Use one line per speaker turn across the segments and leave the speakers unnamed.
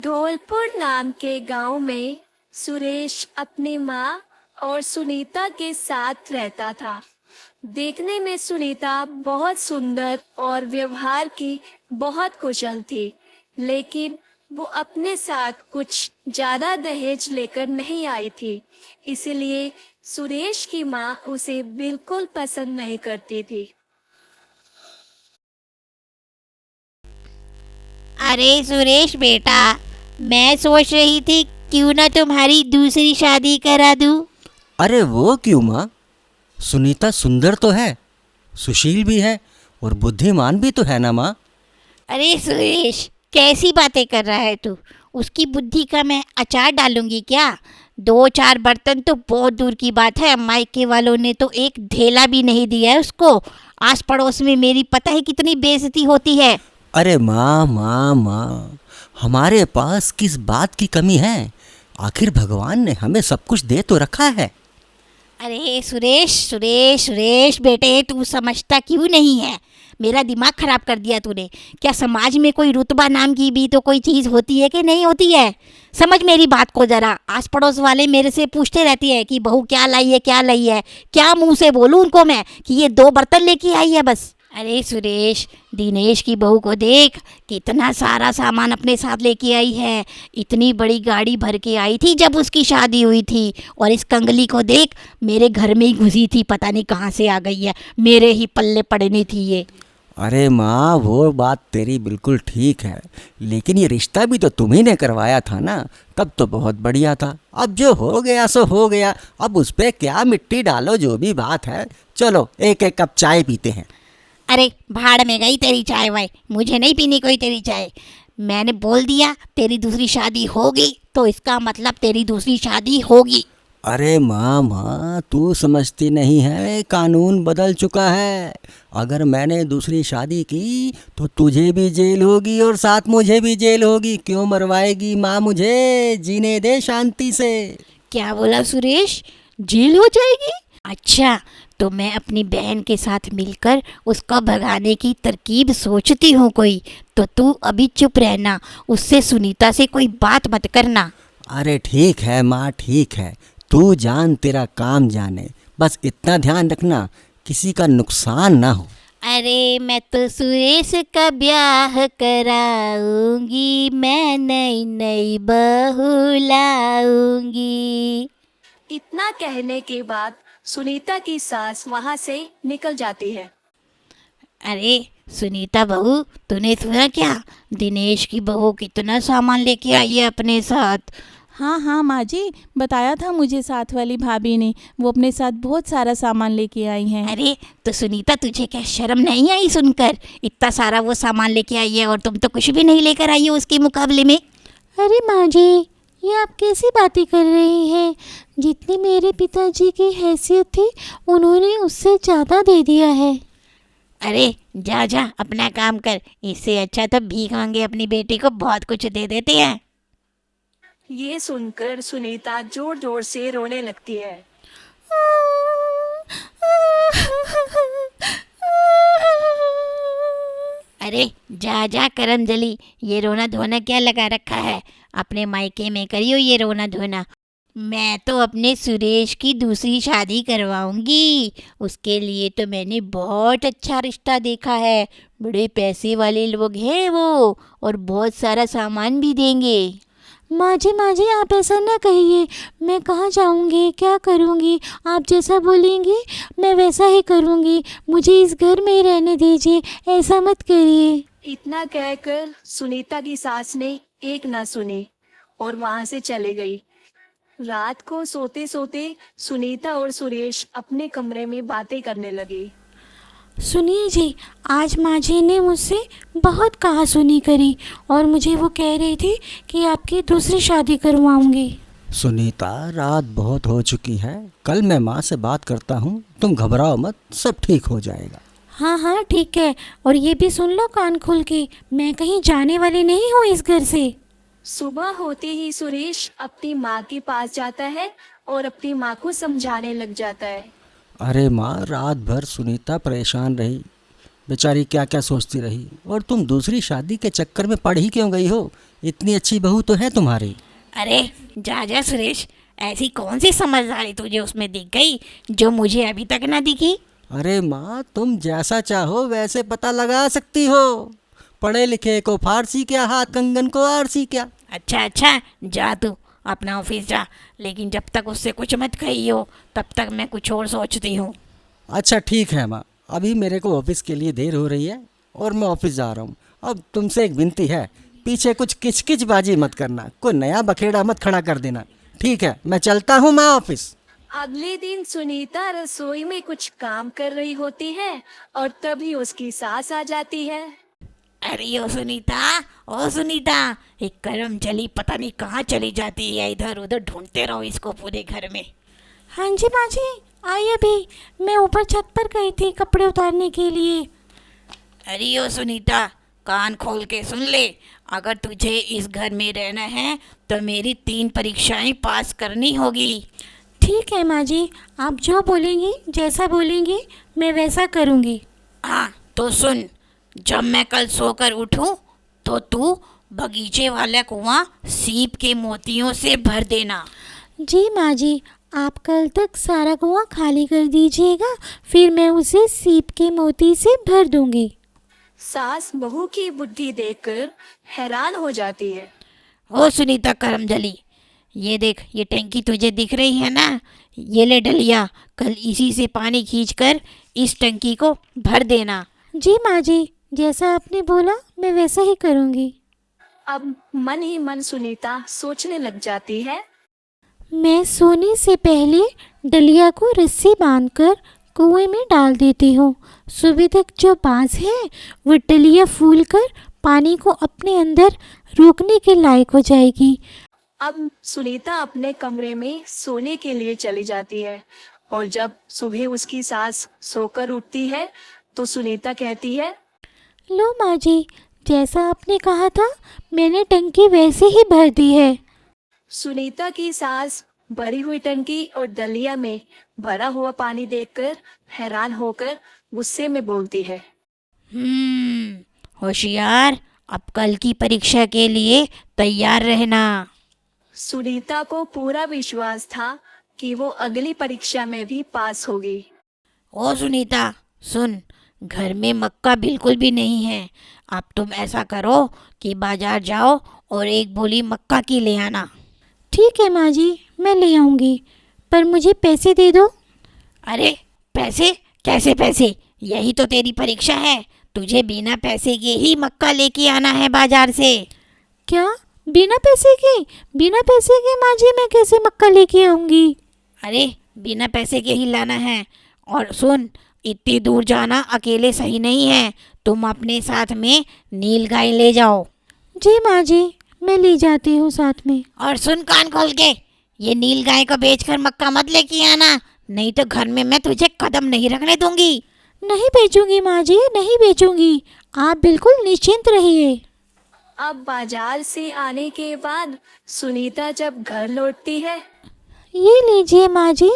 धौलपुर नाम के गांव में सुरेश अपनी माँ और सुनीता के साथ रहता था। देखने में सुनीता बहुत सुंदर और व्यवहार की बहुत कुशल थी, लेकिन वो अपने साथ कुछ ज्यादा दहेज लेकर नहीं आई थी, इसलिए सुरेश की माँ उसे बिल्कुल पसंद नहीं करती थी।
अरे सुरेश बेटा, मैं सोच रही थी क्यों ना तुम्हारी दूसरी शादी करा दूं।
अरे वो क्यों माँ? सुनीता सुंदर तो है, सुशील भी है और बुद्धिमान भी तो है ना माँ।
अरे सुरेश, कैसी बातें कर रहा है तू? उसकी बुद्धि का मैं अचार डालूंगी क्या? 2-4 बर्तन तो बहुत दूर की बात है, मायके वालों ने तो एक ढेला भी नहीं दिया है उसको। आस पड़ोस में मेरी पता है कितनी बेइज्जती होती है।
अरे माँ माँ माँ, हमारे पास किस बात की कमी है? आखिर भगवान ने हमें सब कुछ दे तो रखा है।
अरे सुरेश सुरेश सुरेश बेटे, तू समझता क्यों नहीं है? मेरा दिमाग खराब कर दिया तूने। क्या समाज में कोई रुतबा नाम की भी तो कोई चीज़ होती है कि नहीं होती है? समझ मेरी बात को ज़रा। आस पड़ोस वाले मेरे से पूछते रहती है कि बहू क्या लाई है, क्या लाई है। क्या मुंह से बोलूँ उनको मैं कि ये 2 बर्तन लेके आई है बस? अरे सुरेश, दिनेश की बहू को देख, कितना सारा सामान अपने साथ लेके आई है। इतनी बड़ी गाड़ी भर के आई थी जब उसकी शादी हुई थी। और इस कंगली को देख, मेरे घर में ही घुसी थी, पता नहीं कहाँ से आ गई है। मेरे ही पल्ले पड़नी थी ये।
अरे माँ, वो बात तेरी बिल्कुल ठीक है, लेकिन ये रिश्ता भी तो तुम्ही ने करवाया था ना, तब तो बहुत बढ़िया था। अब जो हो गया सो हो गया, अब उस पर क्या मिट्टी डालो, जो भी बात है। चलो एक एक कप चाय पीते हैं।
अरे भाड़ में गई तेरी चाय वाय, मुझे नहीं पीनी कोई तेरी चाय। मैंने बोल दिया तेरी दूसरी शादी होगी तो इसका मतलब तेरी दूसरी शादी होगी।
अरे माँ माँ, तू समझती नहीं है, कानून बदल चुका है। अगर मैंने दूसरी शादी की तो तुझे भी जेल होगी और साथ मुझे भी जेल होगी। क्यों मरवाएगी माँ मुझे? जीने दे शांति से।
क्या बोला सुरेश? जेल हो जाएगी? अच्छा, तो मैं अपनी बहन के साथ मिलकर उसको भगाने की तरकीब सोचती हूँ कोई। तो तू अभी चुप रहना, उससे सुनीता से कोई बात मत करना।
अरे ठीक है माँ, ठीक है। तू जान तेरा काम जाने, बस इतना ध्यान रखना किसी का नुकसान ना हो।
अरे मैं तो सुरेश का ब्याह कराऊंगी, मैं नई नई बहू लाऊंगी।
इतना कहने के बाद सुनीता की सास वहां से निकल जाती है।
अरे सुनीता बहू, तूने सुना क्या? दिनेश की बहू कितना सामान लेके आई है अपने साथ।
हाँ हाँ माँ जी, बताया था मुझे साथ वाली भाभी ने, वो अपने साथ बहुत सारा सामान लेके आई हैं।
अरे तो सुनीता, तुझे क्या शर्म नहीं आई सुनकर? इतना सारा वो सामान लेके आई है और तुम तो कुछ भी नहीं लेकर आई हो उसके मुकाबले में।
अरे माँ जी, ये आप कैसी बातें कर रही हैं? जितनी मेरे पिताजी की हैसियत थी उन्होंने उससे ज़्यादा दे दिया है।
अरे जा जा अपना काम कर, इससे अच्छा तो भीख मांगे अपनी बेटी को बहुत कुछ दे देते हैं।
ये सुनकर सुनीता जोर जोर से रोने लगती है।
अरे जा जा करमजली, ये रोना धोना क्या लगा रखा है? अपने मायके में करियो ये रोना धोना। मैं तो अपने सुरेश की दूसरी शादी करवाऊंगी। उसके लिए तो मैंने बहुत अच्छा रिश्ता देखा है। बड़े पैसे वाले लोग हैं वो, और बहुत सारा सामान भी देंगे।
माँ जी आप ऐसा ना कहिए। मैं कहाँ जाऊँगी, क्या करूँगी? आप जैसा बोलेंगी मैं वैसा ही करूँगी। मुझे इस घर में ही रहने दीजिए, ऐसा मत करिए।
इतना कहकर सुनीता की सास ने एक ना सुनी और वहां से चली गई। रात को सोते सोते सुनीता और सुरेश अपने कमरे में बातें करने लगे।
सुनिए जी, आज माँ जी ने मुझसे बहुत कहा सुनी करी और मुझे वो कह रही थी कि आपकी दूसरी शादी करवाऊंगी।
सुनीता, रात बहुत हो चुकी है, कल मैं माँ से बात करता हूँ। तुम घबराओ मत, सब ठीक हो जाएगा।
हाँ हाँ ठीक है, और ये भी सुन लो कान खोल के, मैं कहीं जाने वाली नहीं हूँ इस घर से।
सुबह होते ही सुरेश अपनी माँ के पास जाता है और अपनी माँ को समझाने लग जाता है।
अरे माँ, रात भर सुनीता परेशान रही, बेचारी क्या क्या सोचती रही। और तुम दूसरी शादी के चक्कर में पड़ ही क्यों गई हो? इतनी अच्छी बहू तो है तुम्हारी।
अरे जा जा सुरेश, ऐसी कौन सी समझदारी तुझे उसमें दिख गई जो मुझे अभी तक ना दिखी?
अरे माँ, तुम जैसा चाहो वैसे पता लगा सकती हो। पढ़े लिखे को फारसी क्या, हाथ कंगन को आरसी क्या।
अच्छा अच्छा, जा तू अपना ऑफिस जा, लेकिन जब तक उससे कुछ मत कहियो तब तक मैं कुछ और सोचती हूँ।
अच्छा ठीक है माँ, अभी मेरे को ऑफिस के लिए देर हो रही है और मैं ऑफिस जा रहा हूँ। अब तुमसे एक विनती है, पीछे कुछ किचकिचबाजी मत करना, कोई नया बखेड़ा मत खड़ा कर देना। ठीक है, मैं चलता हूँ मैं ऑफिस।
अगले दिन सुनीता रसोई में कुछ काम कर रही होती है और तभी उसकी सास आ जाती है।
अरे ओ सुनीता, एक करम चली पता नहीं कहाँ चली जाती है, इधर उधर ढूंढते रहो इसको पूरे घर में।
हाँ जी माँ जी, आई अभी। मैं ऊपर छत पर गई थी कपड़े उतारने के लिए।
अरे ओ सुनीता, कान खोल के सुन ले, अगर तुझे इस घर में रहना है तो मेरी 3 परीक्षाएं पास करनी होगी।
ठीक है माँ जी, आप जो बोलेंगी, जैसा बोलेंगी मैं वैसा करूँगी।
हाँ तो सुन, जब मैं कल सोकर उठूं तो तू बगीचे वाला कुआं सीप के मोतियों से भर देना।
जी माँ जी, आप कल तक सारा कुआं खाली कर दीजिएगा, फिर मैं उसे सीप के मोती से भर दूंगी।
सास बहू की बुद्धि देखकर हैरान हो जाती है।
ओ सुनीता करमजली, ये देख, ये टंकी तुझे दिख रही है ना, ये ले डलिया, कल इसी से पानी खींचकर इस टंकी को भर देना।
जी माँ जी, जैसा आपने बोला मैं वैसा ही करूँगी।
अब मन ही मन सुनीता सोचने लग जाती है।
मैं सोने से पहले डलिया को रस्सी बांधकर कुएं में डाल देती हूँ। सुबह तक जो बाँस है वो डलिया फूलकर पानी को अपने अंदर रोकने के लायक हो जाएगी।
अब सुनीता अपने कमरे में सोने के लिए चली जाती है और जब सुबह उसकी सास सोकर उठती है तो सुनीता कहती है,
लो माँ जी, जैसा आपने कहा था मैंने टंकी वैसे ही भर दी है।
सुनीता की सास भरी हुई टंकी और दलिया में भरा हुआ पानी देखकर हैरान होकर गुस्से में बोलती है,
होशियार, अब कल की परीक्षा के लिए तैयार रहना।
सुनीता को पूरा विश्वास था कि वो अगली परीक्षा में भी पास होगी।
ओ सुनीता सुन, घर में मक्का बिल्कुल भी नहीं है। अब तुम ऐसा करो कि बाजार जाओ और एक बोली मक्का की ले आना।
ठीक है माँ जी, मैं ले आऊँगी, पर मुझे पैसे दे दो।
अरे पैसे? कैसे पैसे? यही तो तेरी परीक्षा है, तुझे बिना पैसे के ही मक्का लेके आना है बाजार से।
क्या बिना पैसे के? बिना पैसे के माँ जी मैं कैसे मक्का लेके आऊँगी?
अरे बिना पैसे के ही लाना है। और सुन, इतनी दूर जाना अकेले सही नहीं है, तुम अपने साथ में नील गाय ले जाओ।
जी माँ जी, मैं ले जाती हूँ साथ में।
और सुन कान खोल के, ये नील गाय को बेचकर मक्का मत लेके आना, नहीं तो घर में मैं तुझे कदम नहीं रखने दूंगी।
नहीं बेचूंगी माँ जी, नहीं बेचूंगी, आप बिल्कुल निश्चिंत रहिए।
अब बाजार से आने के बाद सुनीता जब घर लौटती है,
ये लीजिए माँ जी,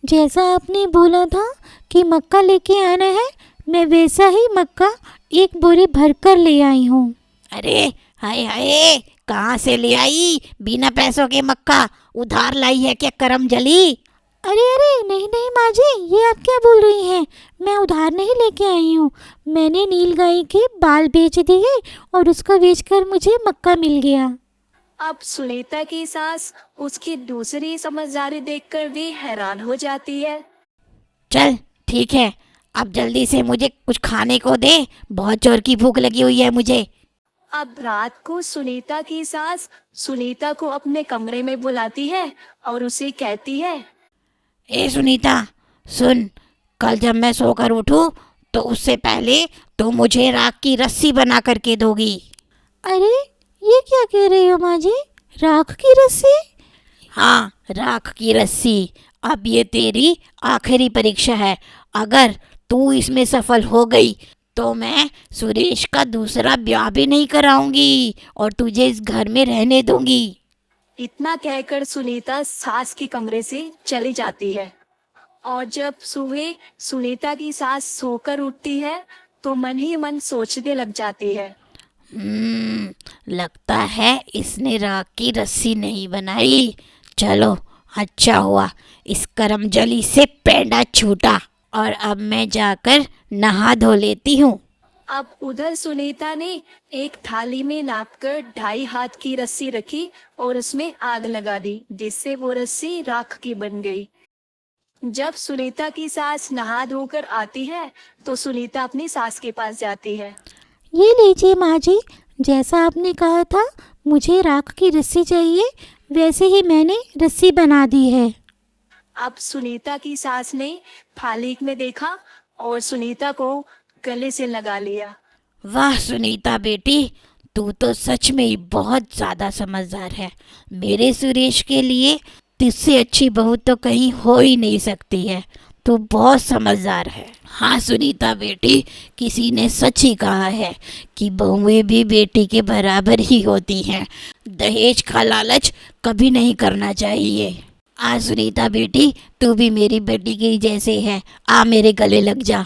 जैसा आपने बोला था कि मक्का लेके आना है, मैं वैसा ही मक्का एक बोरी भरकर ले आई हूँ।
अरे हाय हाय, कहाँ से ले आई बिना पैसों के मक्का? उधार लाई है क्या करम जली?
अरे अरे नहीं नहीं माँ जी, ये आप क्या बोल रही हैं? मैं उधार नहीं लेके आई हूँ, मैंने नील गाय के बाल बेच दिए और उसको बेचकर मुझे मक्का मिल गया।
अब सुनीता की सास उसकी दूसरी समझदारी देखकर भी हैरान हो जाती है।
चल ठीक है, अब जल्दी से मुझे कुछ खाने को दे, बहुत जोर की भूख लगी हुई है मुझे।
अब रात को सुनीता की सास सुनीता को अपने कमरे में बुलाती है और उसे कहती है,
ए सुनीता सुन, कल जब मैं सोकर उठूं तो उससे पहले तो मुझे राख की रस्सी बना करके दोगी।
अरे ये क्या कह रही हो माँ जी? राख की रस्सी?
हाँ, राख की रस्सी। अब ये तेरी आखिरी परीक्षा है, अगर तू इसमें सफल हो गई तो मैं सुरेश का दूसरा ब्याह भी नहीं कराऊंगी और तुझे इस घर में रहने दूंगी।
इतना कहकर सुनीता सास के कमरे से चली जाती है और जब सुबह सुनीता की सास सोकर उठती है तो मन ही मन सोचने लग जाती है।
लगता है इसने राख की रस्सी नहीं बनाई। चलो अच्छा हुआ इस करमजली से पैंडा छूटा, और अब मैं जाकर नहा धो लेती हूँ।
अब उधर सुनीता ने एक थाली में नापकर 2.5 हाथ की रस्सी रखी और उसमें आग लगा दी, जिससे वो रस्सी राख की बन गई। जब सुनीता की सास नहा धोकर आती है तो सुनीता अपनी सास के पास जाती है।
ये लीजिए माँ जी, जैसा आपने कहा था मुझे राख की रस्सी चाहिए, वैसे ही मैंने रस्सी बना दी है।
अब सुनीता की सास ने थाली में देखा और सुनीता को गले से लगा लिया।
वाह सुनीता बेटी, तू तो सच में ही बहुत ज़्यादा समझदार है। मेरे सुरेश के लिए तुझसे अच्छी बहू तो कहीं हो ही नहीं सकती है। तू बहुत समझदार है। हाँ सुनीता बेटी, किसी ने सच ही कहा है कि बहुएं भी बेटी के बराबर ही होती हैं। दहेज का लालच कभी नहीं करना चाहिए। आ सुनीता बेटी, तू भी मेरी बेटी की जैसे है, आ मेरे गले लग जा।